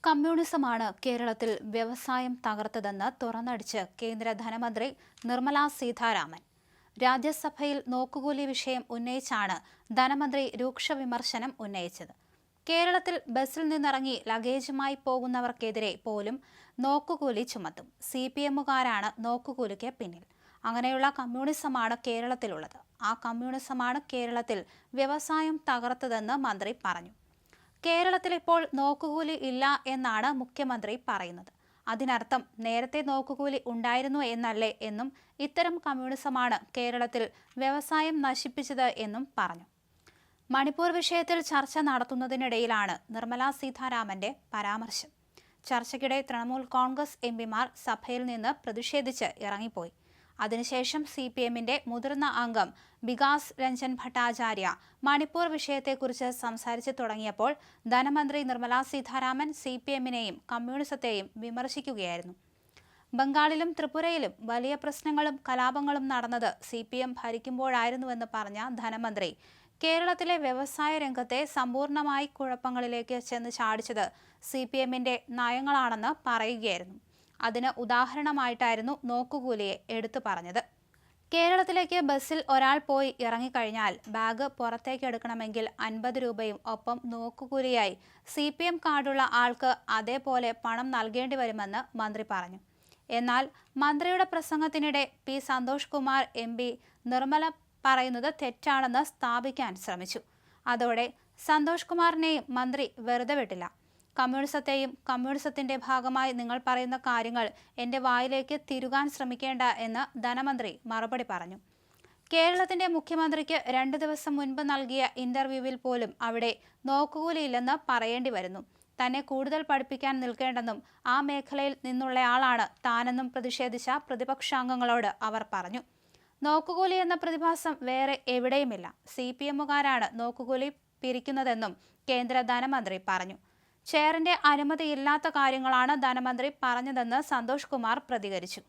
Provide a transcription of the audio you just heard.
കമ്മ്യൂണിസമാണ് കേരളത്തിൽ വ്യവസായം തകർത്തതെന്ന് തുറന്നടിച്ച് കേന്ദ്ര ധനമന്ത്രി നിർമ്മലാ സീതാരാമൻ. രാജ്യസഭയിൽ നോക്കുകൂലി വിഷയം ഉന്നയിച്ചാണ് ധനമന്ത്രി രൂക്ഷ വിമർശനം ഉന്നയിച്ചത്. കേരളത്തിൽ ബസ്സിൽ നിന്നിറങ്ങി ലഗേജുമായി പോകുന്നവർക്കെതിരെ പോലും നോക്കുകൂലി ചുമത്തും. CPMകാരാണ് നോക്കുകൂലിക്ക് പിന്നിൽ. അങ്ങനെയുള്ള കമ്മ്യൂണിസമാണ് കേരളത്തിലുള്ളത്. ആ കമ്മ്യൂണിസമാണ് കേരളത്തിൽ വ്യവസായം തകർത്തതെന്ന് മന്ത്രി പറഞ്ഞു. കേരളത്തിൽ ഇപ്പോൾ നോക്കുകൂലി ഇല്ല എന്നാണ് മുഖ്യമന്ത്രി പറയുന്നത്. അതിനർത്ഥം നേരത്തെ നോക്കുകൂലി ഉണ്ടായിരുന്നു എന്നല്ലേ എന്നും ഇത്തരം കമ്മ്യൂണിസമാണ് കേരളത്തിൽ വ്യവസായം നശിപ്പിച്ചത് എന്നും പറഞ്ഞു. മണിപ്പൂർ വിഷയത്തിൽ ചർച്ച നടത്തുന്നതിനിടയിലാണ് നിർമ്മലാ സീതാരാമന്റെ പരാമർശം. ചർച്ചയ്ക്കിടെ തൃണമൂൽ കോൺഗ്രസ് MPമാർ സഭയിൽ നിന്ന് പ്രതിഷേധിച്ച് ഇറങ്ങിപ്പോയി. അതിനുശേഷം CPMന്റെ മുതിർന്ന അംഗം വികാസ് രഞ്ജൻ ഭട്ടാചാര്യ മണിപ്പൂർ വിഷയത്തെക്കുറിച്ച് സംസാരിച്ചു തുടങ്ങിയപ്പോൾ ധനമന്ത്രി നിർമ്മലാ സീതാരാമൻ CPMനെയും കമ്മ്യൂണിസത്തെയും വിമർശിക്കുകയായിരുന്നു. ബംഗാളിലും ത്രിപുരയിലും വലിയ പ്രശ്നങ്ങളും കലാപങ്ങളും നടന്നത് CPM ഭരിക്കുമ്പോഴായിരുന്നുവെന്ന് പറഞ്ഞ ധനമന്ത്രി കേരളത്തിലെ വ്യവസായ രംഗത്തെ സമ്പൂർണ്ണമായി കുഴപ്പങ്ങളിലേക്ക് ചെന്ന് ചാടിച്ചത് CPMന്റെ നയങ്ങളാണെന്ന് പറയുകയായിരുന്നു. അതിന് ഉദാഹരണമായിട്ടായിരുന്നു നോക്കുകൂലിയെ എടുത്തു പറഞ്ഞത്. കേരളത്തിലേക്ക് ബസ്സിൽ ഒരാൾ പോയി ഇറങ്ങിക്കഴിഞ്ഞാൽ ബാഗ് പുറത്തേക്കെടുക്കണമെങ്കിൽ 50 രൂപയും ഒപ്പം നോക്കുകൂലിയായി CPM കാർഡുള്ള ആൾക്ക് അതേപോലെ പണം നൽകേണ്ടി വരുമെന്ന് മന്ത്രി പറഞ്ഞു. എന്നാൽ മന്ത്രിയുടെ പ്രസംഗത്തിനിടെ P. സന്തോഷ് കുമാർ MP നിർമ്മല പറയുന്നത് തെറ്റാണെന്ന് സ്ഥാപിക്കാൻ ശ്രമിച്ചു. അതോടെ സന്തോഷ് കുമാറിനെയും മന്ത്രി വെറുതെ വിട്ടില്ല. കമ്മ്യൂണിസത്തെയും കമ്മ്യൂണിസത്തിന്റെ ഭാഗമായി നിങ്ങൾ പറയുന്ന കാര്യങ്ങൾ എന്റെ വായിലേക്ക് തിരുകാൻ ശ്രമിക്കേണ്ട എന്ന് ധനമന്ത്രി മറുപടി പറഞ്ഞു. കേരളത്തിന്റെ മുഖ്യമന്ത്രിക്ക് 2 ദിവസം മുൻപ് നൽകിയ ഇന്റർവ്യൂവിൽ പോലും അവിടെ നോക്കുകൂലിയില്ലെന്ന് പറയേണ്ടി വരുന്നു. തന്നെ കൂടുതൽ പഠിപ്പിക്കാൻ നിൽക്കേണ്ടെന്നും ആ മേഖലയിൽ നിന്നുള്ളയാളാണ് താനെന്നും പ്രതിഷേധിച്ച പ്രതിപക്ഷാംഗങ്ങളോട് അവർ പറഞ്ഞു. നോക്കുകൂലി എന്ന പ്രതിഭാസം വേറെ എവിടെയുമില്ല. CPMകാരാണ് നോക്കുകൂലി പിരിക്കുന്നതെന്നും കേന്ദ്ര ധനമന്ത്രി പറഞ്ഞു. ചെയറിന്റെ അനുമതിയില്ലാത്ത കാര്യങ്ങളാണ് ധനമന്ത്രി പറഞ്ഞതെന്ന് സന്തോഷ് കുമാർ പ്രതികരിച്ചു.